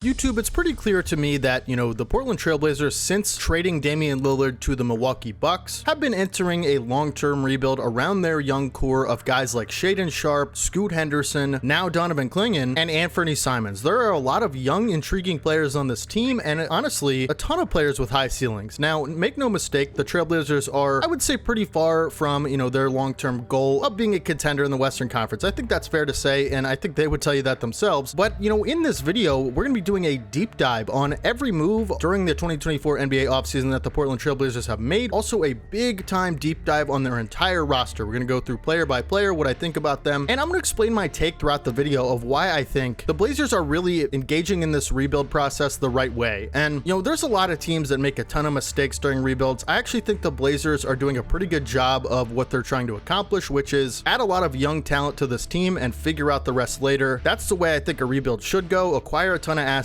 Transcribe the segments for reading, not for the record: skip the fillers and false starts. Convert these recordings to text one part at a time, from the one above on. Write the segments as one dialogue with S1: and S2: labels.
S1: YouTube, it's pretty clear to me that, the Portland Trailblazers, since trading Damian Lillard to the Milwaukee Bucks, have been entering a long-term rebuild around their young core of guys like Shaedon Sharpe, Scoot Henderson, now Donovan Clingan, and Anfernee Simons. There are a lot of young, intriguing players on this team, and honestly, a ton of players with high ceilings. Now, make no mistake, the Trailblazers are, I would say, pretty far from, their long-term goal of being a contender in the Western Conference. I think that's fair to say, and I think they would tell you that themselves. But, in this video, we're going to be doing a deep dive on every move during the 2024 NBA offseason that the Portland Trailblazers have made. Also a big time deep dive on their entire roster. We're going to go through player by player, what I think about them, and I'm going to explain my take throughout the video of why I think the Blazers are really engaging in this rebuild process the right way. And, there's a lot of teams that make a ton of mistakes during rebuilds. I actually think the Blazers are doing a pretty good job of what they're trying to accomplish, which is add a lot of young talent to this team and figure out the rest later. That's the way I think a rebuild should go. Acquire a ton of assets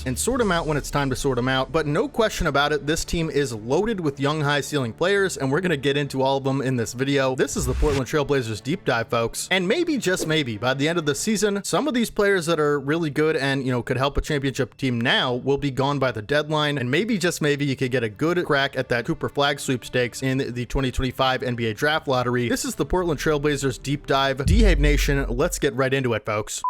S1: and sort them out when it's time to sort them out. But no question about it, this team is loaded with young, high-ceiling players, and we're going to get into all of them in this video. This is the Portland Trailblazers deep dive, folks. And maybe, just maybe, by the end of the season, some of these players that are really good and, could help a championship team now will be gone by the deadline. And maybe, just maybe, you could get a good crack at that Cooper Flagg sweepstakes in the 2025 NBA Draft Lottery. This is the Portland Trailblazers deep dive. D-Have Nation, let's get right into it, folks.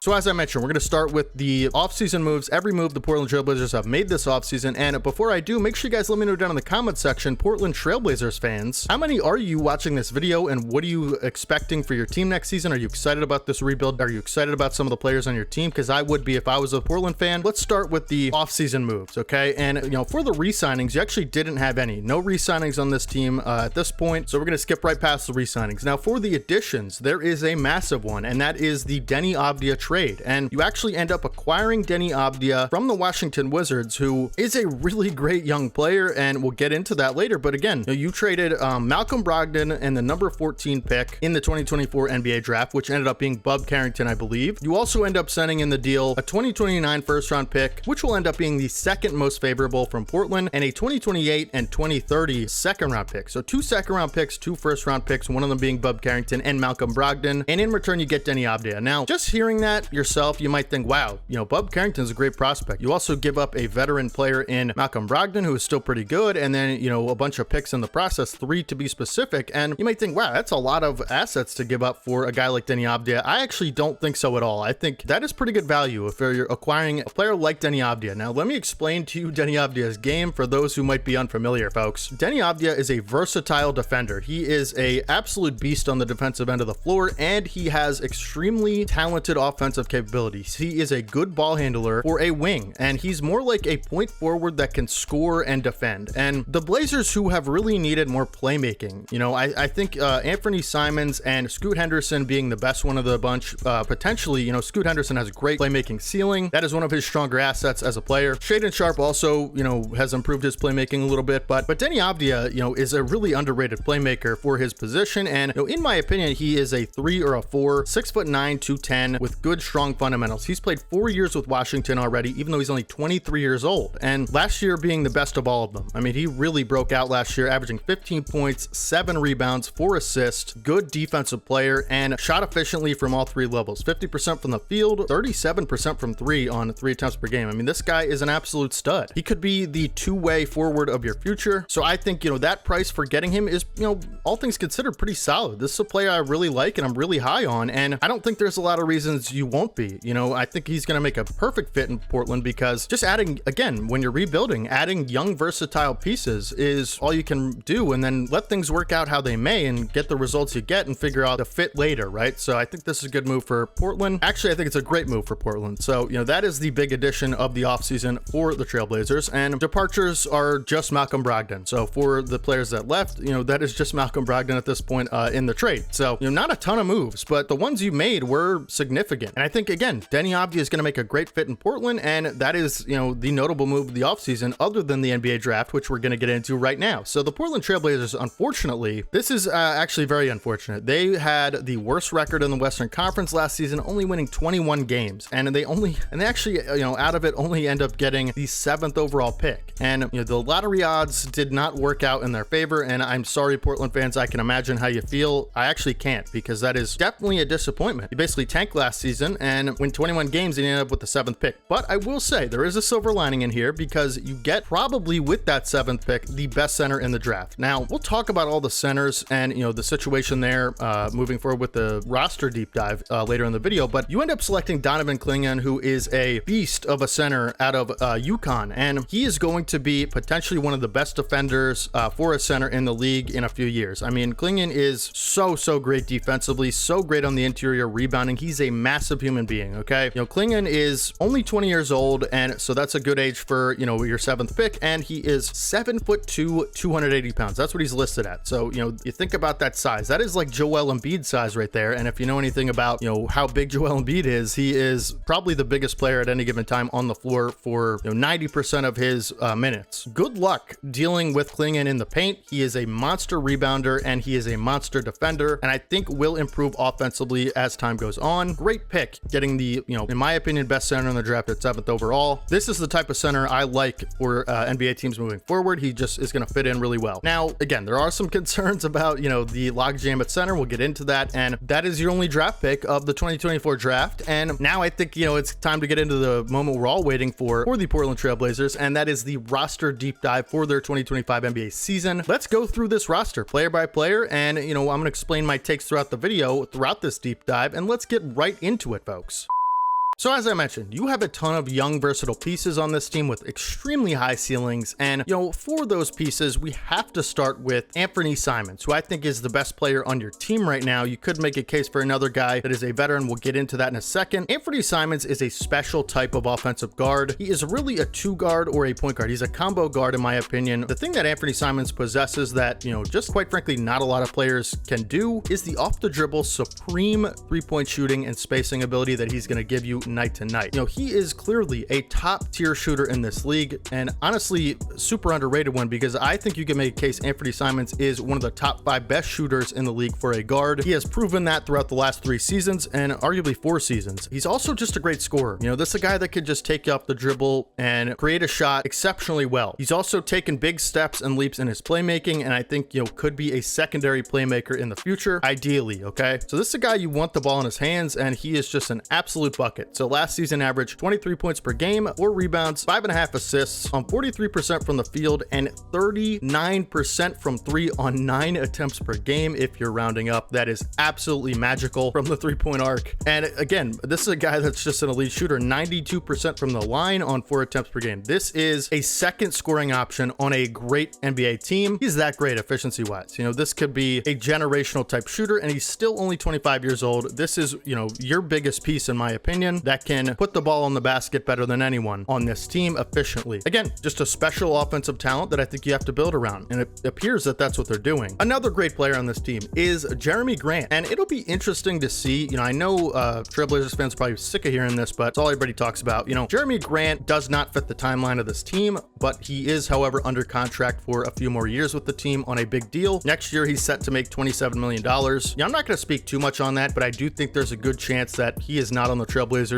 S1: So as I mentioned, we're going to start with the offseason moves, every move the Portland Trailblazers have made this offseason. And before I do, make sure you guys let me know down in the comment section, Portland Trailblazers fans, how many are you watching this video and what are you expecting for your team next season? Are you excited about this rebuild? Are you excited about some of the players on your team? Because I would be if I was a Portland fan. Let's start with the offseason moves, okay? And, for the re-signings, you actually didn't have any. No re-signings on this team at this point. So we're going to skip right past the re-signings. Now, for the additions, there is a massive one, and that is the Deni Avdija trade. And you actually end up acquiring Deni Avdija from the Washington Wizards, who is a really great young player, and we'll get into that later. But again, you traded Malcom Brogdon and the number 14 pick in the 2024 NBA draft, which ended up being Bub Carrington, I believe. You also end up sending in the deal a 2029 first-round pick, which will end up being the second most favorable from Portland, and a 2028 and 2030 second-round pick. So 2 second-round picks, 2 first-round picks, one of them being Bub Carrington and Malcom Brogdon. And in return, you get Deni Avdija. Now, just hearing that yourself, you might think, wow, Bub Carrington's a great prospect. You also give up a veteran player in Malcom Brogdon, who is still pretty good, and then, a bunch of picks in the process, 3 to be specific, and you might think, wow, that's a lot of assets to give up for a guy like Deni Avdija. I actually don't think so at all. I think that is pretty good value if you're acquiring a player like Deni Avdija. Now, let me explain to you Deni Avdija's game for those who might be unfamiliar, folks. Deni Avdija is a versatile defender. He is a absolute beast on the defensive end of the floor, and he has extremely talented offensive capabilities. He is a good ball handler for a wing, and he's more like a point forward that can score and defend. And the Blazers, who have really needed more playmaking, I think Anfernee Simons and Scoot Henderson being the best one of the bunch, potentially, Scoot Henderson has a great playmaking ceiling. That is one of his stronger assets as a player. Shaedon Sharpe also, has improved his playmaking a little bit, but Deni Avdija, is a really underrated playmaker for his position. And, in my opinion, he is a 3 or a 4, 6'9", 210 with good, strong fundamentals. He's played 4 years with Washington already, even though he's only 23 years old. And last year being the best of all of them. I mean, he really broke out last year, averaging 15 points, 7 rebounds, 4 assists, good defensive player, and shot efficiently from all 3 levels. 50% from the field, 37% from 3 on 3 attempts per game. I mean, this guy is an absolute stud. He could be the two-way forward of your future. So I think, that price for getting him is, all things considered, pretty solid. This is a player I really like and I'm really high on, and I don't think there's a lot of reasons you won't be. I think he's going to make a perfect fit in Portland, because just adding, again, when you're rebuilding, adding young, versatile pieces is all you can do, and then let things work out how they may and get the results you get and figure out the fit later, right? So I think this is a good move for Portland. Actually, I think it's a great move for Portland. So, that is the big addition of the offseason for the Trailblazers, and departures are just Malcom Brogdon. So for the players that left, that is just Malcom Brogdon at this point in the trade. So, not a ton of moves, but the ones you made were significant. And I think, again, Deni Avdija is going to make a great fit in Portland, and that is, the notable move of the offseason other than the NBA draft, which we're going to get into right now. So the Portland Trailblazers, unfortunately, this is actually very unfortunate. They had the worst record in the Western Conference last season, only winning 21 games, and they actually, out of it, only end up getting the 7th overall pick. And, the lottery odds did not work out in their favor, and I'm sorry, Portland fans, I can imagine how you feel. I actually can't, because that is definitely a disappointment. You basically tanked last season, season and win 21 games and he ended up with the 7th pick. But I will say there is a silver lining in here because you get probably with that 7th pick the best center in the draft. Now we'll talk about all the centers and the situation there moving forward with the roster deep dive later in the video, but you end up selecting Donovan Clingan, who is a beast of a center out of UConn, and he is going to be potentially one of the best defenders for a center in the league in a few years. I mean, Clingan is so great defensively, so great on the interior rebounding. He's a massive human being. Okay, Clingan is only 20 years old, and so that's a good age for your 7th pick, and he is 7'2", 280 pounds. That's what he's listed at. So you think about that size. That is like Joel Embiid size right there. And if you know anything about how big Joel Embiid is, he is probably the biggest player at any given time on the floor for 90% of his minutes. Good luck dealing with Clingan in the paint. He is a monster rebounder and he is a monster defender, and I think will improve offensively as time goes on. Great pick, getting the in my opinion best center in the draft at 7th overall. This is the type of center I like for NBA teams moving forward. He just is going to fit in really well. Now again, there are some concerns about the logjam at center. We'll get into that, and that is your only draft pick of the 2024 draft. And now I think it's time to get into the moment we're all waiting for the Portland Trail Blazers, and that is the roster deep dive for their 2025 NBA season. Let's go through this roster player by player, and I'm going to explain my takes throughout the video throughout this deep dive, and let's get right into it, folks. So as I mentioned, you have a ton of young, versatile pieces on this team with extremely high ceilings. And, for those pieces, we have to start with Anfernee Simons, who I think is the best player on your team right now. You could make a case for another guy that is a veteran. We'll get into that in a second. Anfernee Simons is a special type of offensive guard. He is really a 2 guard or a point guard. He's a combo guard, in my opinion. The thing that Anfernee Simons possesses that, just quite frankly, not a lot of players can do is the off the dribble, supreme 3-point shooting and spacing ability that he's going to give you night to night. He is clearly a top tier shooter in this league, and honestly super underrated one, because I think you can make a case Anfernee Simons is one of the top 5 best shooters in the league for a guard. He has proven that throughout the last 3 seasons and arguably 4 seasons. He's also just a great scorer. This is a guy that could just take you off the dribble and create a shot exceptionally well. He's also taken big steps and leaps in his playmaking, and I think could be a secondary playmaker in the future, ideally. Okay, so this is a guy you want the ball in his hands, and he is just an absolute bucket. So last season averaged 23 points per game, 4 rebounds, 5.5 assists on 43% from the field, and 39% from 3 on 9 attempts per game. If you're rounding up, that is absolutely magical from the 3-point arc. And again, this is a guy that's just an elite shooter, 92% from the line on 4 attempts per game. This is a second scoring option on a great NBA team. He's that great efficiency wise. This could be a generational type shooter, and he's still only 25 years old. This is, your biggest piece, in my opinion, that can put the ball in the basket better than anyone on this team efficiently. Again, just a special offensive talent that I think you have to build around, and it appears that that's what they're doing. Another great player on this team is Jerami Grant, and it'll be interesting to see. I know Trailblazers fans are probably sick of hearing this, but it's all everybody talks about. Jerami Grant does not fit the timeline of this team, but he is, however, under contract for a few more years with the team on a big deal. Next year, he's set to make $27 million. I'm not going to speak too much on that, but I do think there's a good chance that he is not on the Trailblazers,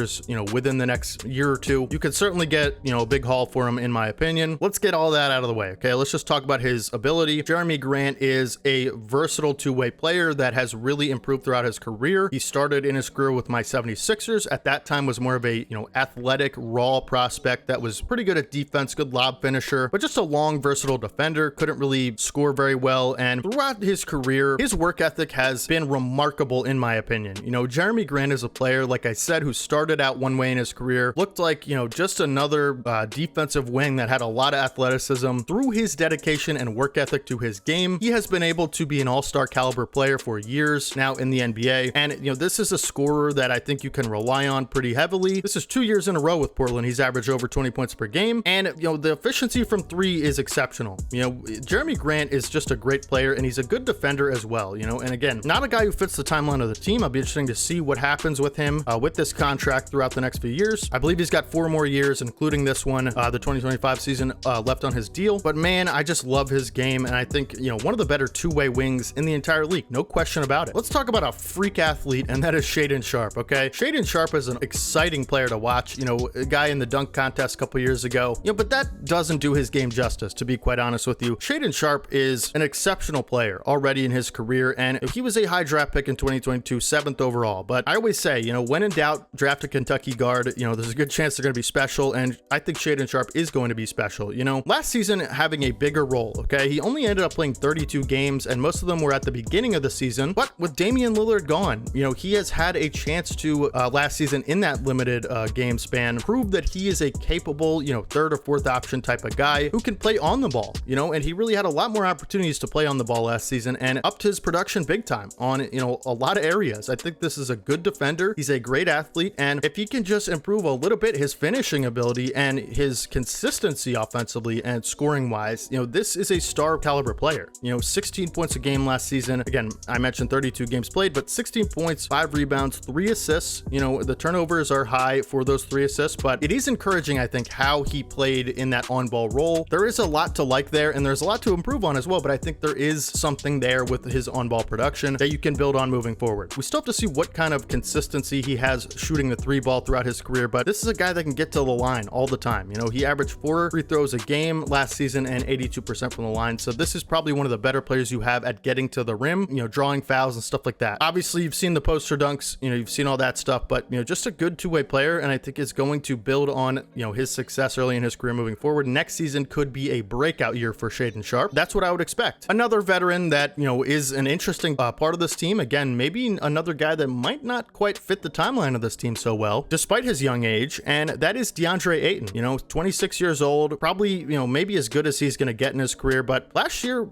S1: within the next year or two. You could certainly get, a big haul for him, in my opinion. Let's get all that out of the way. Okay, let's just talk about his ability. Jerami Grant is a versatile 2-way player that has really improved throughout his career. He started in his career with my 76ers. At that time was more of a, athletic, raw prospect that was pretty good at defense, good lob finisher, but just a long, versatile defender. Couldn't really score very well. And throughout his career, his work ethic has been remarkable, in my opinion. Jerami Grant is a player, like I said, who started out one way in his career, looked like, just another defensive wing that had a lot of athleticism. Through his dedication and work ethic to his game, he has been able to be an all-star caliber player for years now in the NBA. And, this is a scorer that I think you can rely on pretty heavily. This is 2 years in a row with Portland. He's averaged over 20 points per game. And, the efficiency from 3 is exceptional. Jerami Grant is just a great player, and he's a good defender as well, and again, not a guy who fits the timeline of the team. I'll be interesting to see what happens with him with this contract contract throughout the next few years. I believe he's got 4 more years, including this one, the 2025 season, left on his deal. But man, I just love his game, and I think, one of the better two-way wings in the entire league. No question about it. Let's talk about a freak athlete, and that is Shaedon Sharpe, okay? Shaedon Sharpe is an exciting player to watch, a guy in the dunk contest a couple years ago, but that doesn't do his game justice, to be quite honest with you. Shaedon Sharpe is an exceptional player already in his career, and he was a high draft pick in 2022, 7th overall. But I always say, when in doubt, draft a Kentucky guard. There's a good chance they're going to be special, and I think Shaedon Sharpe is going to be special. Last season having a bigger role, okay? He only ended up playing 32 games, and most of them were at the beginning of the season. But with Damian Lillard gone, he has had a chance to, last season in that limited game span, prove that he is a capable, third or fourth option type of guy who can play on the ball, and he really had a lot more opportunities to play on the ball last season and upped his production big time on, a lot of areas. I think this is a good defender. He's a great athlete, and if he can just improve a little bit his finishing ability and his consistency offensively and scoring wise, this is a star caliber player. 16 points a game last season. Again, I mentioned 32 games played, but 16 points, 5 rebounds, 3 assists. The turnovers are high for those 3 assists, but it is encouraging, I think, how he played in that on-ball role. There is a lot to like there, and there's a lot to improve on as well, but I think there is something there with his on-ball production that you can build on moving forward. We still have to see what kind of consistency he has shooting the 3 ball throughout his career, but this is a guy that can get to the line all the time. He averaged 4 free throws a game last season and 82% from the line, so this is probably one of the better players you have at getting to the rim, drawing fouls and stuff like that. Obviously, you've seen the poster dunks, you've seen all that stuff, but, just a good two-way player, and I think is going to build on, his success early in his career moving forward. Next season could be a breakout year for Shaedon Sharpe. That's what I would expect. Another veteran that, is an interesting part of this team. Again, maybe another guy that might not quite fit the timeline of this team so well, despite his young age, and that is Deandre Ayton. 26 years old, probably, maybe as good as he's going to get in his career, but last year,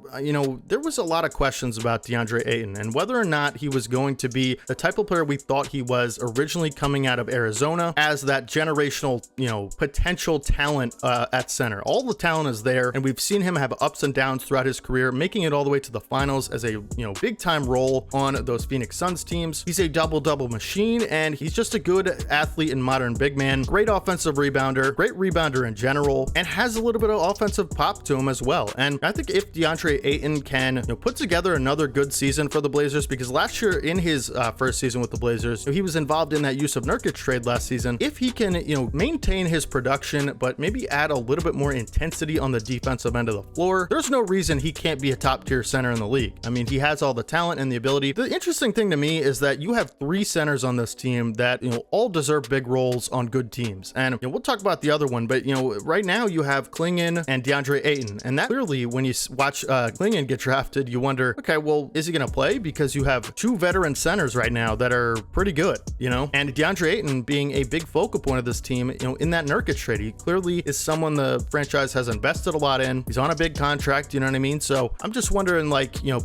S1: there was a lot of questions about Deandre Ayton and whether or not he was going to be the type of player we thought he was originally coming out of Arizona as that generational, potential talent at center. All the talent is there, and we've seen him have ups and downs throughout his career, making it all the way to the finals as a, big time role on those Phoenix Suns teams. He's a double-double machine, and he's just a good athlete and modern big man. Great offensive rebounder, great rebounder in general, and has a little bit of offensive pop to him as well. And I think if DeAndre Ayton can, put together another good season for the Blazers, because last year in his first season with the Blazers, he was involved in that Yusuf Nurkic trade last season. If he can, maintain his production, but maybe add a little bit more intensity on the defensive end of the floor, there's no reason he can't be a top tier center in the league. I mean, he has all the talent and the ability. The interesting thing to me is that you have 3 centers on this team that, all deserve big roles on good teams. And we'll talk about the other one, but right now you have Clingan and DeAndre Ayton, and that clearly, when you watch Clingan get drafted, you wonder, okay, well, is he going to play? Because you have 2 veteran centers right now that are pretty good, and DeAndre Ayton being a big focal point of this team, in that Nurkic trade, he clearly is someone the franchise has invested a lot in. He's on a big contract, you know what I mean? So I'm just wondering,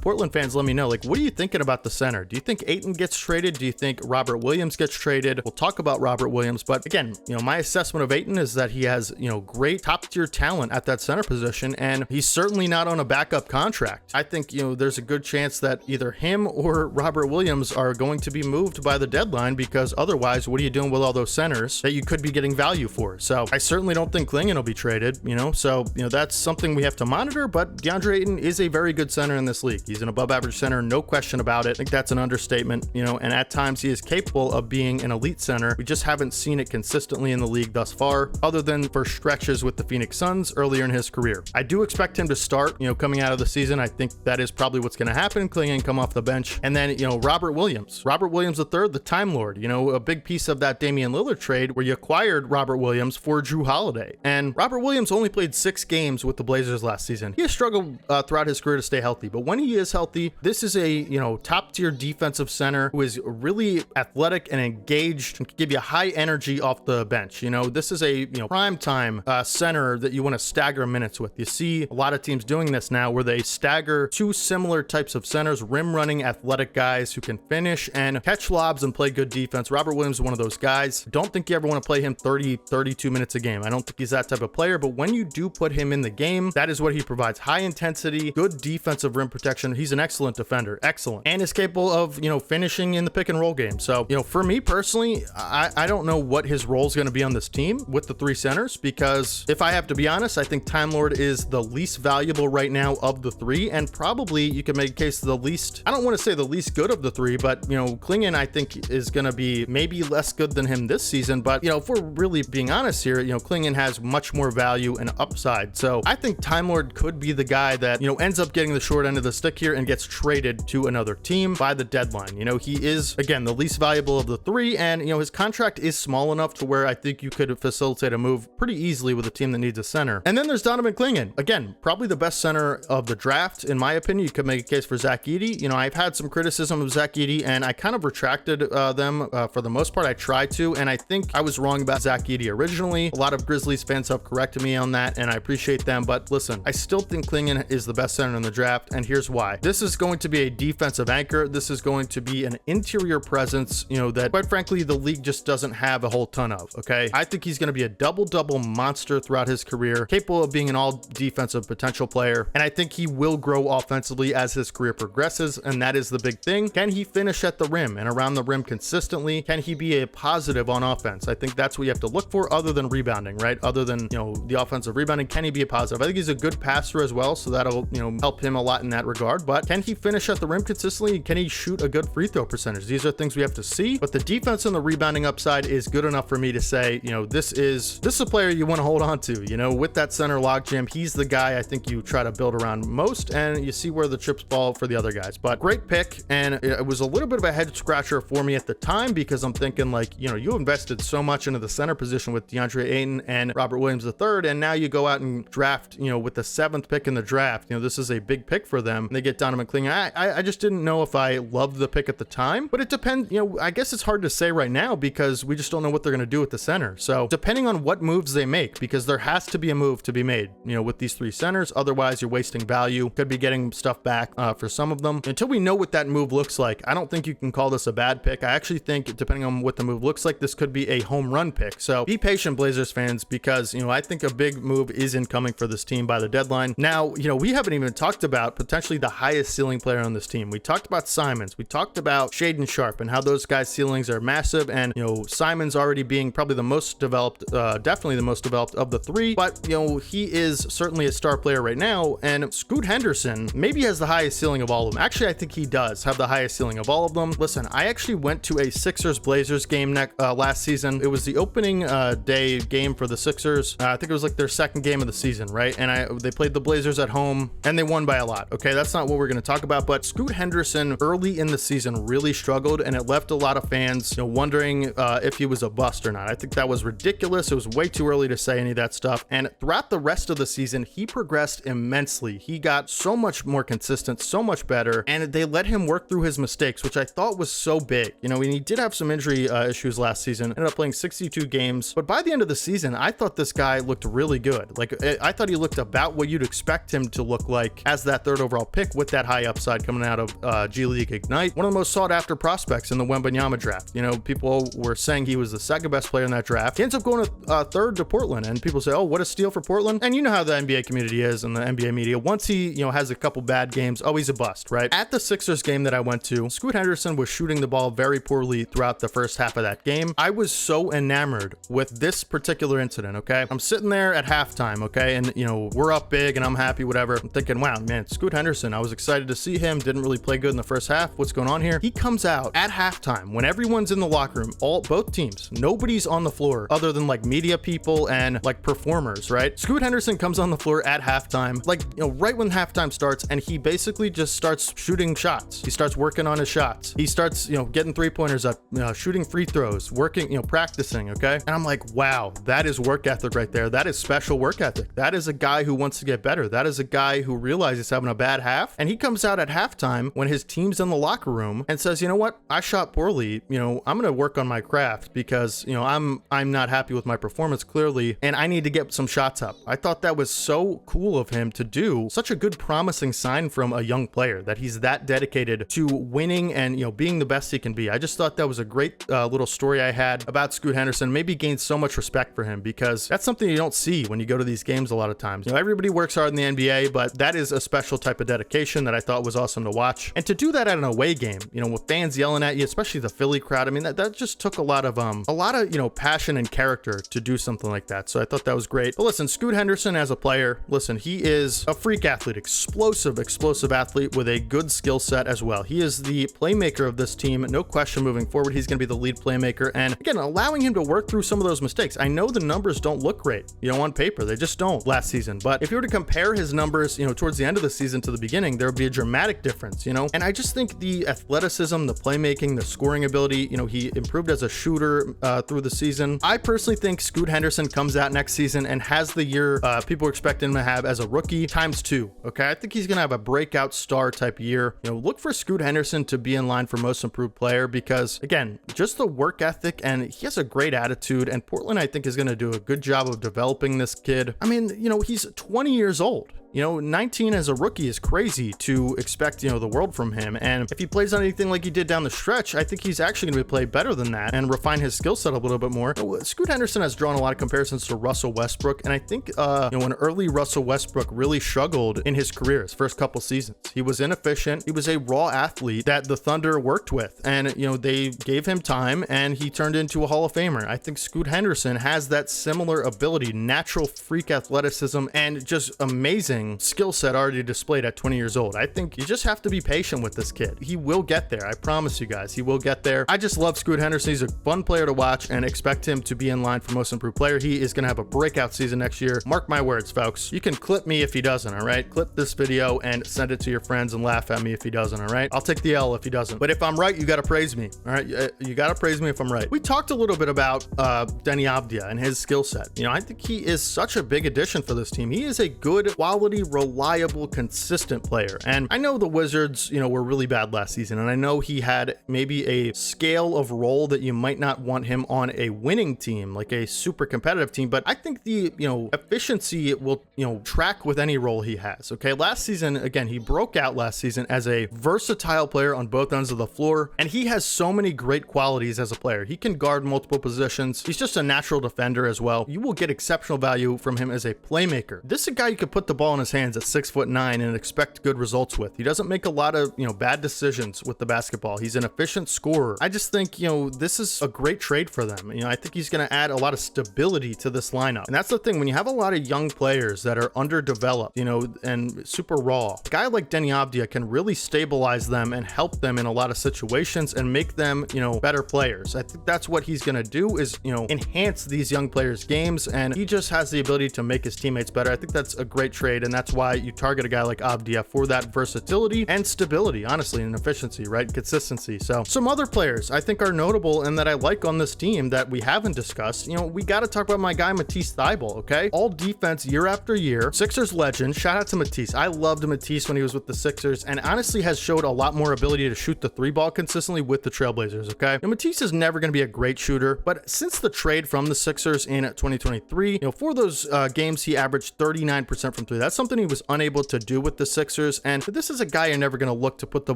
S1: Portland fans, let me know, what are you thinking about the center? Do you think Ayton gets traded? Do you think Robert Williams gets traded? We'll talk about Robert Williams, but again, my assessment of Ayton is that he has, great top tier talent at that center position, and he's certainly not on a backup contract. I think, there's a good chance that either him or Robert Williams are going to be moved by the deadline, because otherwise, what are you doing with all those centers that you could be getting value for? So I certainly don't think Clingan will be traded, so, that's something we have to monitor, but DeAndre Ayton is a very good center in this league. He's an above average center, no question about it. I think that's an understatement, and at times he is capable of being an elite center. We just haven't seen it consistently in the league thus far, other than for stretches with the Phoenix Suns earlier in his career. I do expect him to start, coming out of the season. I think that is probably what's going to happen. Clingan come off the bench, and then, Robert Williams III, the Time Lord, a big piece of that Damian Lillard trade where you acquired Robert Williams for Jrue Holiday. And Robert Williams only played 6 games with the Blazers last season. He has struggled throughout his career to stay healthy, but when he is healthy, this is a, top tier defensive center who is really athletic and engaged and can give you high energy off the bench. This is a, prime time center that you want to stagger minutes with. You see a lot of teams doing this now where they stagger 2 similar types of centers, rim running athletic guys who can finish and catch lobs and play good defense. Robert Williams is one of those guys. Don't think you ever want to play him 32 minutes a game. I don't think he's that type of player, but when you do put him in the game, that is what he provides. High intensity, good defensive rim protection. He's an excellent defender, excellent, and is capable of, finishing in the pick and roll game. So, for me personally, I don't know what his role is going to be on this team with the three centers, because if I have to be honest, I think Time Lord is the least valuable right now of the three, and probably you could make a case the least, I don't want to say the least good of the three, but Clingan I think is going to be maybe less good than him this season. But if we're really being honest here, Clingan has much more value and upside. So I think Time Lord could be the guy that ends up getting the short end of the stick here and gets traded to another team by the deadline. He is again the least valuable of the three, and his contract is small enough to where I think you could facilitate a move pretty easily with a team that needs a center. And then there's Donovan Clingan, again probably the best center of the draft in my opinion. You could make a case for Zach Edey. I've had some criticism of Zach Edey, and I kind of retracted them for the most part. I tried to, and I think I was wrong about Zach Edey originally. A lot of Grizzlies fans have corrected me on that, and I appreciate them. But listen, I still think Clingan is the best center in the draft, and here's why. This is going to be a defensive anchor. This is going to be an interior presence, that quite frankly the league just doesn't have a whole ton of. Okay, I think he's going to be a double monster throughout his career, capable of being an all defensive potential player, and I think he will grow offensively as his career progresses, and that is the big thing. Can he finish at the rim and around the rim consistently? Can he be a positive on offense? I think that's what you have to look for, other than rebounding, right? Other than the offensive rebounding, can he be a positive? I think he's a good passer as well, so that'll help him a lot in that regard. But can he finish at the rim consistently? Can he shoot a good free throw percentage? These are things we have to see, but the defense and the rebounding upside is good enough for me to say, this is a player you want to hold on to. With that center logjam, he's the guy I think you try to build around most, and you see where the chips fall for the other guys. But great pick, and it was a little bit of a head scratcher for me at the time, because I'm thinking like, you invested so much into the center position with DeAndre Ayton and Robert Williams III, and now you go out and draft, with the 7th pick in the draft. This is a big pick for them, and they get Donovan Clingan. I just didn't know if I loved the pick at the time, but it depends. I guess it's hard to say right now because we just don't know what they're going to do with the center. So depending on what moves they make, because there has to be a move to be made, with these three centers, otherwise you're wasting value. Could be getting stuff back for some of them. Until we know what that move looks like, I don't think you can call this a bad pick. I actually think, depending on what the move looks like, this could be a home run pick. So be patient, Blazers fans, because I think a big move is incoming for this team by the deadline. Now, we haven't even talked about potentially the highest ceiling player on this team. We talked about Simons, we talked about Shaedon Sharpe and how those guys' ceilings are massive, and Simons already being probably the most developed, definitely the most developed of the three, but he is certainly a star player right now. And Scoot Henderson maybe has the highest ceiling of all of them. Actually, I think he does have the highest ceiling of all of them. Listen, I actually went to a Sixers Blazers game last season. It was the opening day game for the Sixers. I think it was like their second game of the season, right? And they played the Blazers at home and they won by a lot. Okay, that's not what we're going to talk about, but Scoot Henderson early in the season really struggled, and it left a lot of fans wondering if he was a bust or not. I think that was ridiculous. It was way too early to say any of that stuff. And throughout the rest of the season, he progressed immensely. He got so much more consistent, so much better, and they let him work through his mistakes, which I thought was so big. And he did have some injury issues last season, ended up playing 62 games, but by the end of the season, I thought this guy looked really good. Like, I thought he looked about what you'd expect him to look like as that 3rd overall pick with that high upside coming out of G League Ignite. One of the most sought after prospects in the Wembanyama draft. People were saying he was the second best player in that draft. He ends up going to 3rd to Portland, and people say, oh, what a steal for Portland. And you know how the NBA community is and the NBA media. Once he, has a couple bad games, oh, he's a bust, right? At the Sixers game that I went to, Scoot Henderson was shooting the ball very poorly throughout the first half of that game. I was so enamored with this particular incident, okay? I'm sitting there at halftime, okay? And, we're up big and I'm happy, whatever. I'm thinking, wow, man, Scoot Henderson, I was excited to see him. Didn't really play good in the first half. What's going on here? He comes out at halftime when everyone's in the locker room, both teams, nobody's on the floor other than like media people and like performers, right? Scoot Henderson comes on the floor at halftime, like, right when halftime starts, and he basically just starts shooting shots. He starts working on his shots. He starts, getting 3-pointers up, shooting free throws, working, practicing, okay? And I'm like, wow, that is work ethic right there. That is special work ethic. That is a guy who wants to get better. That is a guy who realizes he's having a bad half, and he comes out at halftime when his team's in the locker room and says, you know what? I shot poorly. I'm going to work on my craft because, I'm not happy with my performance clearly, and I need to get some shots up. I thought that was so cool of him to do. Such a good promising sign from a young player that he's that dedicated to winning and, being the best he can be. I just thought that was a great little story I had about Scoot Henderson. Maybe gained so much respect for him because that's something you don't see when you go to these games a lot of times. Everybody works hard in the NBA, but that is a special type of dedication that I thought was awesome to watch. And to do that at an away game, with fans yelling at you, especially the Philly crowd, I mean, that that just took a lot of passion and character to do something like that. So I thought that was great. But listen, Scoot Henderson as a player, listen, he is a freak athlete, explosive athlete with a good skill set as well. He is the playmaker of this team, no question. Moving forward, he's going to be the lead playmaker, and again, allowing him to work through some of those mistakes. I know the numbers don't look great, on paper, they just don't last season, but if you were to compare his numbers, towards the end of the season to the beginning, there would be a dramatic difference, and I just think the athleticism, the playmaking, the scoring ability, he improved as a shooter through the season. I personally think Scoot Henderson comes out next season and has the year people expect him to have as a rookie ×2. Okay, I think he's gonna have a breakout star type year. Look for Scoot Henderson to be in line for most improved player, because again, just the work ethic, and he has a great attitude, and Portland I think is going to do a good job of developing this kid. I mean, he's 20 years old. 19 as a rookie is crazy to expect, the world from him. And if he plays on anything like he did down the stretch, I think he's actually going to play better than that and refine his skill set a little bit more. Scoot Henderson has drawn a lot of comparisons to Russell Westbrook. And I think, when early Russell Westbrook really struggled in his career, his first couple seasons, he was inefficient. He was a raw athlete that the Thunder worked with. And, they gave him time and he turned into a Hall of Famer. I think Scoot Henderson has that similar ability, natural freak athleticism, and just amazing skill set already displayed at 20 years old. I think you just have to be patient with this kid. He will get there. I promise you guys, he will get there. I just love Scoot Henderson. He's a fun player to watch and expect him to be in line for most improved player. He is going to have a breakout season next year. Mark my words, folks. You can clip me if he doesn't, all right? Clip this video and send it to your friends and laugh at me if he doesn't, all right? I'll take the L if he doesn't. But if I'm right, you got to praise me, all right? You got to praise me if I'm right. We talked a little bit about Deni Avdija and his skill set. I think he is such a big addition for this team. He is a good, quality, reliable, consistent player. And I know the Wizards, were really bad last season, and I know he had maybe a scale of role that you might not want him on a winning team, like a super competitive team, but I think the, efficiency will, track with any role he has. Okay, last season, again, he broke out last season as a versatile player on both ends of the floor, and he has so many great qualities as a player. He can guard multiple positions. He's just a natural defender as well. You will get exceptional value from him as a playmaker. This is a guy you could put the ball in his hands at 6'9" and expect good results with. He doesn't make a lot of, bad decisions with the basketball. He's an efficient scorer. I just think, this is a great trade for them. I think he's going to add a lot of stability to this lineup. And that's the thing, when you have a lot of young players that are underdeveloped, and super raw, a guy like Deni Avdija can really stabilize them and help them in a lot of situations and make them, better players. I think that's what he's going to do is, enhance these young players' games, and he just has the ability to make his teammates better. I think that's a great trade, and that's why you target a guy like Avdija for that versatility and stability, honestly, and efficiency, right? Consistency. So some other players I think are notable and that I like on this team that we haven't discussed. We got to talk about my guy Matisse Thybulle, okay? All defense year after year. Sixers legend. Shout out to Matisse. I loved Matisse when he was with the Sixers, and honestly has showed a lot more ability to shoot the three ball consistently with the Trailblazers, okay? Matisse is never going to be a great shooter, but since the trade from the Sixers in 2023, for those games he averaged 39% from three. That's something he was unable to do with the Sixers, and this is a guy you're never going to look to put the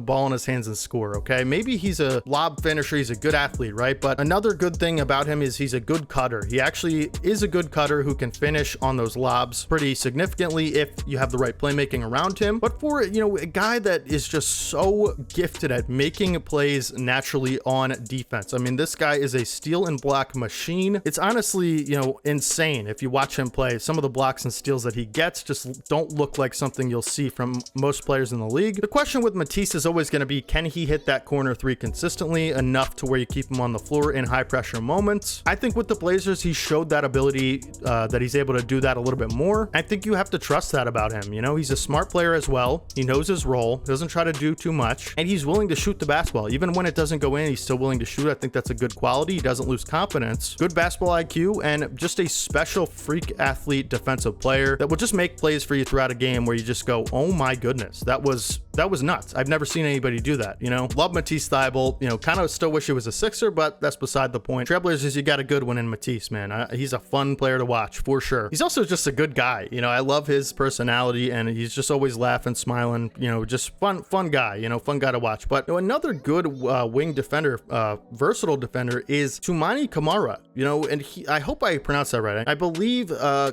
S1: ball in his hands and score, okay? Maybe he's a lob finisher, he's a good athlete, right? But another good thing about him is he's a good cutter. He actually is a good cutter who can finish on those lobs pretty significantly if you have the right playmaking around him. But for, a guy that is just so gifted at making plays naturally on defense, I mean, this guy is a steel and block machine. It's honestly, insane if you watch him play. Some of the blocks and steals that he gets just don't look like something you'll see from most players in the league. The question with Matisse is always going to be, can he hit that corner three consistently enough to where you keep him on the floor in high pressure moments? I think with the Blazers, he showed that ability, that he's able to do that a little bit more. I think you have to trust that about him. He's a smart player as well. He knows his role, doesn't try to do too much, and he's willing to shoot the basketball. Even when it doesn't go in, he's still willing to shoot. I think that's a good quality. He doesn't lose confidence. Good basketball IQ, and just a special freak athlete defensive player that will just make plays for you throughout a game where you just go, oh my goodness, that was nuts. I've never seen anybody do that. Love Matisse Thybulle. Kind of still wish he was a Sixer, but that's beside the point. Trailblazers, you got a good one in Matisse, man. He's a fun player to watch for sure. He's also just a good guy. I love his personality, and he's just always laughing, smiling. Just fun guy. Fun guy to watch. But another good wing defender, versatile defender, is Toumani Camara. And I hope I pronounced that right. I believe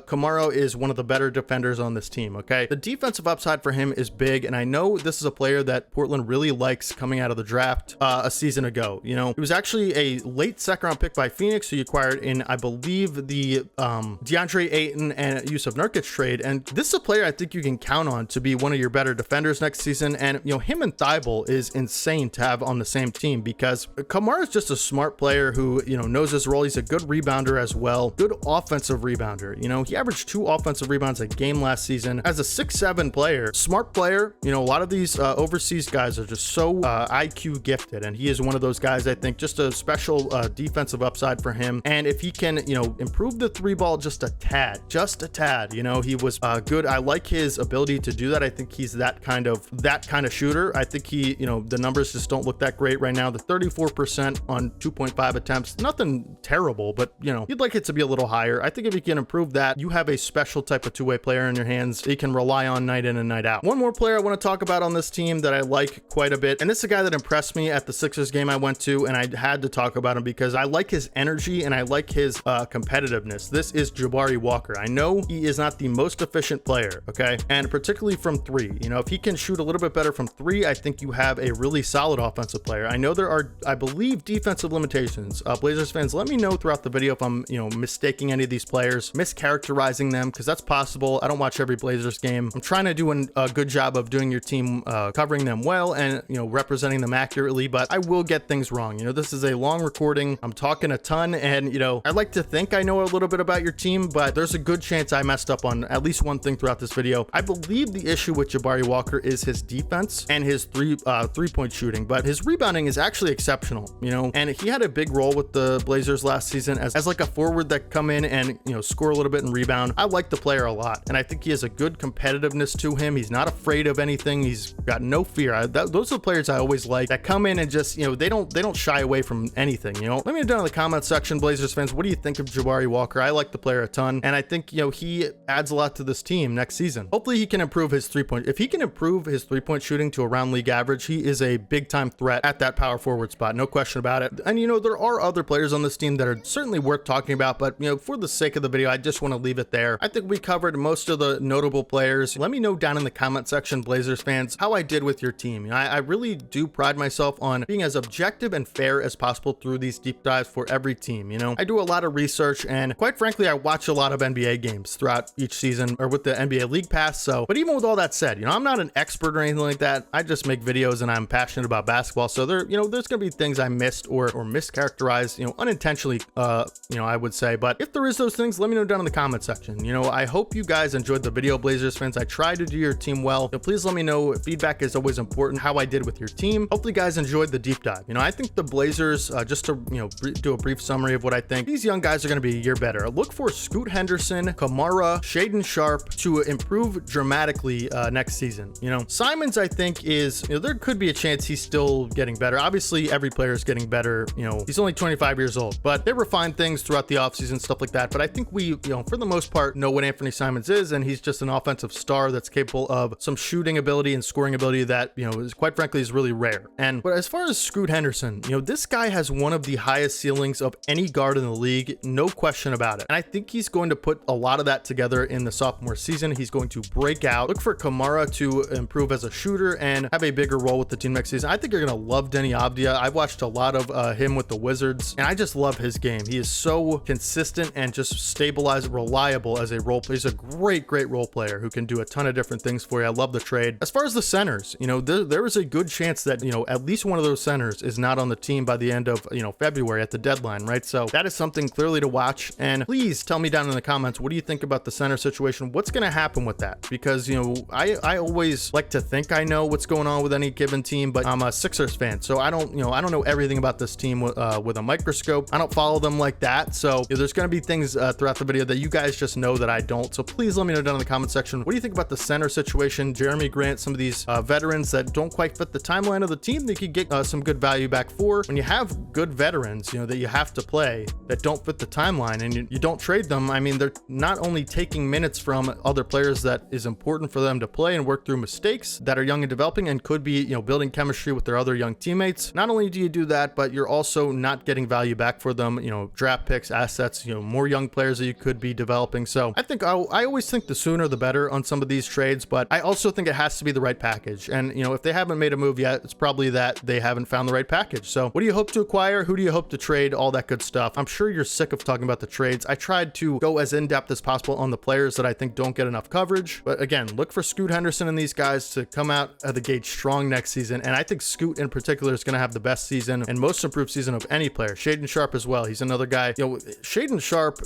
S1: Camara is one of the better defenders on this team. Okay, the defensive upside for him is big, and I know this this is a player that Portland really likes coming out of the draft a season ago. You know, he was actually a late second round pick by Phoenix, who you acquired in, I believe, the Deandre Ayton and Yusuf Nurkic trade. And this is a player I think you can count on to be one of your better defenders next season. And, you know, him and Thybulle is insane to have on the same team, because Camara is just a smart player who, you know, knows his role. He's a good rebounder as well, good offensive rebounder. You know, he averaged 2 offensive rebounds a game last season as a 6'7" player, smart player. You know, a lot of these overseas guys are just so IQ gifted, and he is one of those guys. I think just a special defensive upside for him. And if he can, you know, improve the 3-ball just a tad, you know, he was good. I like his ability to do that. I think he's that kind of shooter. I think he, you know, the numbers just don't look that great right now. The 34% on 2.5 attempts, nothing terrible, but, you know, you'd like it to be a little higher. I think if you can improve that, you have a special type of two-way player in your hands that you can rely on night in and night out. One more player I want to talk about on this team that I like quite a bit, and this is a guy that impressed me at the Sixers game I went to, and I had to talk about him because I like his energy and I like his competitiveness. This is Jabari Walker. I know he is not the most efficient player, okay, and particularly from 3. You know, if he can shoot a little bit better from 3, I think you have a really solid offensive player. I know there are, I believe, defensive limitations. Blazers fans, let me know throughout the video if I'm, you know, mistaking any of these players, mischaracterizing them, because that's possible. I don't watch every Blazers game. I'm trying to do a good job of doing your team, covering them well and, you know, representing them accurately, but I will get things wrong. You know, this is a long recording. I'm talking a ton, and, you know, I'd like to think I know a little bit about your team, but there's a good chance I messed up on at least one thing throughout this video. I believe the issue with Jabari Walker is his defense and his three-point shooting, but his rebounding is actually exceptional, you know, and he had a big role with the Blazers last season as like a forward that come in and, you know, score a little bit and rebound. I like the player a lot, and I think he has a good competitiveness to him. He's not afraid of anything. He's got no fear. Those are the players I always like, that come in and just, you know, they don't shy away from anything. You know, let me know down in the comment section, Blazers fans, what do you think of Jabari Walker? I like the player a ton, and I think, you know, he adds a lot to this team next season. Hopefully he can improve his 3-point. If he can improve his 3-point shooting to around league average, he is a big time threat at that power forward spot, no question about it. And, you know, there are other players on this team that are certainly worth talking about, but, you know, for the sake of the video, I just want to leave it there. I think we covered most of the notable players. Let me know down in the comment section, Blazers fans, how I did with your team. You know, I really do pride myself on being as objective and fair as possible through these deep dives for every team. You know, I do a lot of research, and quite frankly, I watch a lot of NBA games throughout each season, or with the NBA League Pass. So, but even with all that said, you know, I'm not an expert or anything like that. I just make videos, and I'm passionate about basketball. So there, you know, there's gonna be things I missed or mischaracterized, you know, unintentionally, you know, I would say. But if there is those things, let me know down in the comment section. You know, I hope you guys enjoyed the video, Blazers fans. I tried to do your team well. So please let me know. Feedback is always important, how I did with your team. Hopefully you guys enjoyed the deep dive. You know, I think the Blazers, just to, you know, do a brief summary of what I think, these young guys are going to be a year better. Look for Scoot Henderson, Camara, Shaedon Sharpe to improve dramatically next season. You know, Simons, I think, is, you know, there could be a chance he's still getting better. Obviously, every player is getting better. You know, he's only 25 years old, but they refine things throughout the offseason, stuff like that. But I think we, you know, for the most part, know what Anfernee Simons is, and he's just an offensive star that's capable of some shooting ability and scoring ability that, you know, is quite frankly is really rare. But as far as Scoot Henderson, you know, this guy has one of the highest ceilings of any guard in the league, no question about it. And I think he's going to put a lot of that together in the sophomore season. He's going to break out. Look for Camara to improve as a shooter and have a bigger role with the team next season. I think you're going to love Deni Avdija. I've watched a lot of him with the Wizards, and I just love his game. He is so consistent and just stabilized, reliable as a role player. He's a great role player who can do a ton of different things for you. I love the trade. As far as the centers, you know, there is a good chance that, you know, at least one of those centers is not on the team by the end of, you know, February at the deadline, right? So that is something clearly to watch. And please tell me down in the comments, what do you think about the center situation? What's going to happen with that? Because, you know, I always like to think I know what's going on with any given team, but I'm a Sixers fan, so I don't know everything about this team with a microscope. I don't follow them like that. So, you know, there's going to be things throughout the video that you guys just know that I don't. So please let me know down in the comment section. What do you think about the center situation? Jerami Grant, some of these veterans that don't quite fit the timeline of the team, they could get some good value back for. When you have good veterans, you know, that you have to play that don't fit the timeline, and you don't trade them, I mean, they're not only taking minutes from other players that is important for them to play and work through mistakes that are young and developing and could be, you know, building chemistry with their other young teammates. Not only do you do that, but you're also not getting value back for them, you know, draft picks, assets, you know, more young players that you could be developing. So I think I always think the sooner the better on some of these trades, but I also think it has to be the right package. And, you know, if they haven't made a move yet, it's probably that they haven't found the right package. So what do you hope to acquire? Who do you hope to trade? All that good stuff. I'm sure you're sick of talking about the trades. I tried to go as in-depth as possible on the players that I think don't get enough coverage. But again, look for Scoot Henderson and these guys to come out of the gate strong next season. And I think Scoot in particular is going to have the best season and most improved season of any player. Shaedon Sharpe as well. He's another guy. You know, Shaedon Sharpe,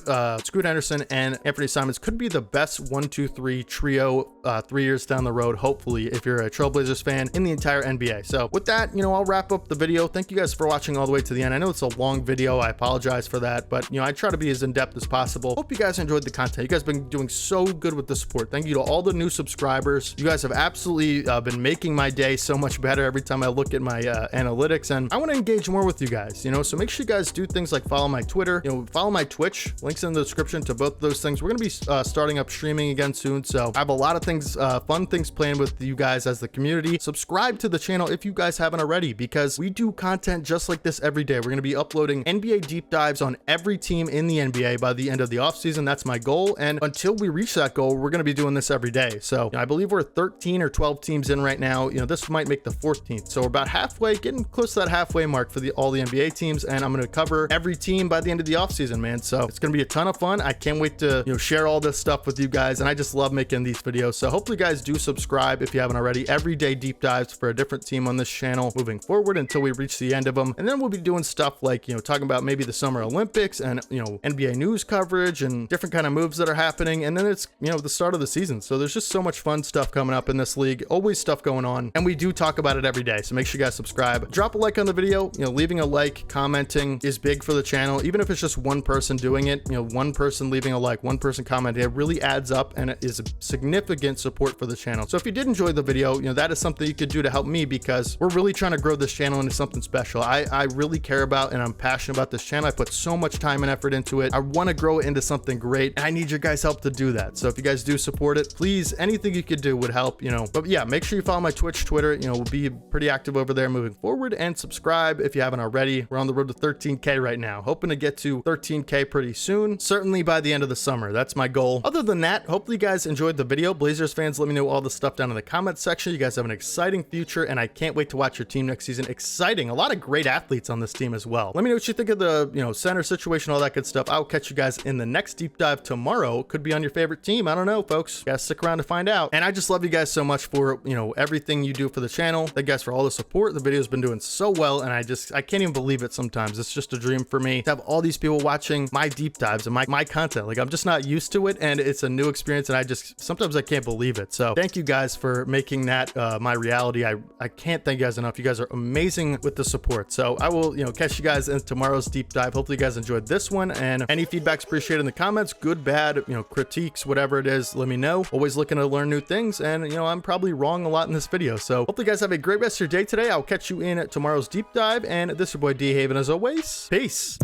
S1: Scoot Henderson, and Anfernee Simons could be the best 1-2-3 trio 3 years down the road, hopefully, if you're a Trailblazers fan in the entire NBA. So with that, you know, I'll wrap up the video. Thank you guys for watching all the way to the end. I know it's a long video. I apologize for that, but you know, I try to be as in-depth as possible. Hope you guys enjoyed the content. You guys have been doing so good with the support. Thank you to all the new subscribers. You guys have absolutely been making my day so much better every time I look at my analytics, and I want to engage more with you guys, you know, so make sure you guys do things like follow my Twitter, you know, follow my Twitch, links in the description to both of those things. We're going to be starting up streaming again soon, so I have a lot of things, fun things planned with you guys as the community. Subscribe to the channel if you guys haven't already, because we do content just like this every day. We're going to be uploading NBA deep dives on every team in the NBA by the end of the offseason. That's my goal, and until we reach that goal, we're going to be doing this every day. So you know, I believe we're 13 or 12 teams in right now. You know, this might make the 14th, so we're about halfway, getting close to that halfway mark for all the NBA teams, and I'm going to cover every team by the end of the offseason, man. So it's going to be a ton of fun. I can't wait to, you know, share all this stuff with you guys, and I just love making these videos. So hopefully you guys do subscribe if you haven't already. Everyday deep dives for a different team on this channel moving forward until we reach the end of them, and then we'll be doing stuff like, you know, talking about maybe the Summer Olympics and, you know, NBA news coverage and different kind of moves that are happening. And then it's, you know, the start of the season, so there's just so much fun stuff coming up in this league. Always stuff going on, and we do talk about it every day. So make sure you guys subscribe, drop a like on the video. You know, leaving a like, commenting is big for the channel. Even if it's just one person doing it, you know, one person leaving a like, one person commenting, it really adds up, and it is a significant support for the channel. So if you did enjoy the video, you know, that is something you could do to help me, because we're really trying to grow this channel into something special. I really care about and I'm passionate about this channel. I put so much time and effort into it. I want to grow it into something great, and I need your guys' help to do that. So if you guys do support it, please, anything you could do would help, you know. But yeah, make sure you follow my Twitch, Twitter. You know, we'll be pretty active over there moving forward, and subscribe if you haven't already. We're on the road to 13K right now, hoping to get to 13K pretty soon, certainly by the end of the summer. That's my goal. Other than that, hopefully you guys enjoyed the video. Blazers fans, let me know all the stuff down in the comments section. You guys have an exciting future, and I can't wait to watch your team next season. Exciting, a lot of great athletes on this team as well. Let me know what you think of the, you know, center situation, all that good stuff. I'll catch you guys in the next deep dive tomorrow. Could be on your favorite team. I don't know, folks. You guys stick around to find out. And I just love you guys so much for, you know, everything you do for the channel. Thank you guys for all the support. The video's been doing so well, and I can't even believe it sometimes. It's just a dream for me to have all these people watching my deep dives and my content. Like, I'm just not used to it, and it's a new experience, and sometimes I can't believe it. So thank you guys for making that my reality. I can't thank you guys enough. You guys are amazing with the support. So I will, you know, catch you guys in tomorrow's deep dive. Hopefully you guys enjoyed this one, and any feedback's appreciated in the comments, good, bad, you know, critiques, whatever it is, let me know. Always looking to learn new things, and you know, I'm probably wrong a lot in this video. So hopefully you guys have a great rest of your day today. I'll catch you in tomorrow's deep dive, and this is your boy D Haven as always. Peace.